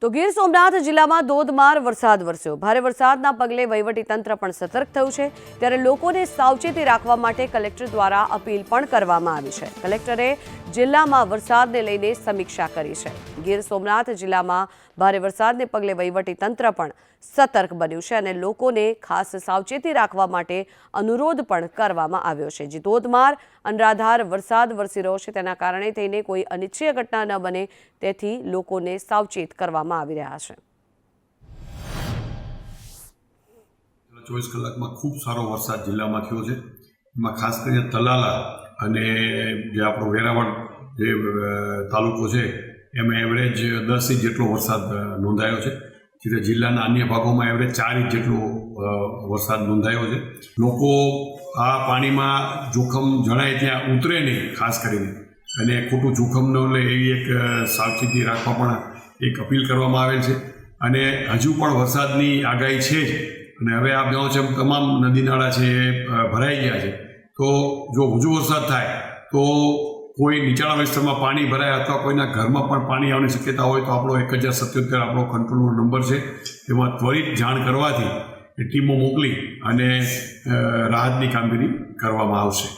તો ગીર સોમનાથ જિલ્લામાં ધોધમાર વરસાદ વરસ્યો। ભારે વરસાદના પગલે વહીવટીતંત્ર પણ સતર્ક થયું છે, ત્યારે લોકોને સાવચેતી રાખવા માટે કલેક્ટર દ્વારા અપીલ પણ કરવામાં આવી છે। કલેક્ટરે જિલ્લામાં વરસાદને લઈને સમીક્ષા કરી છે। ગીર સોમનાથ જિલ્લામાં ભારે વરસાદને પગલે વહીવટીતંત્ર પણ સતર્ક બન્યું છે અને લોકોને ખાસ સાવચેતી રાખવા માટે અનુરોધ પણ કરવામાં આવ્યો છે। જે ધોધમાર અનરાધાર વરસાદ વરસી રહ્યો છે તેના કારણે થઈને કોઈ અનિચ્છનીય ઘટના ન બને તેથી લોકોને સાવચેત કરવામાં આવી રહ્યા છે। 24 કલાકમાં ખૂબ સારો વરસાદ જિલ્લામાં થયો છે। એમાં ખાસ કરીને તલાલા અને જે આપણો વેરાવળ જે તાલુકો છે એમાં એવરેજ 10 ઇંચ જેટલો વરસાદ નોંધાયો છે, જ્યારે જિલ્લાના અન્ય ભાગોમાં એવરેજ 4 ઇંચ જેટલો વરસાદ નોંધાયો છે। લોકો આ પાણીમાં જોખમ જણાય ત્યાં ઉતરે નહીં ખાસ કરીને, અને ખોટું જોખમ ન લે એવી એક સાવચેતી રાખવા પણ એક અપીલ કરવામાં આવેલ છે। અને હજુ પણ વરસાદની આગાહી છે જ, અને હવે આપ જાણો છો તમામ નદી નાળા છે એ ભરાઈ ગયા છે, તો જો વધુ વરસાદ થાય તો કોઈ નીચાણવાળા વિસ્તારમાં પાણી ભરાય અથવા કોઈના ઘરમાં પણ પાણી આવવાની શક્યતા હોય તો આપણો 1077 આપણો કંટ્રોલનો નંબર છે, એમાં ત્વરિત જાણ કરવાથી ટીમો મોકલી અને રાહતની કામગીરી કરવામાં આવશે।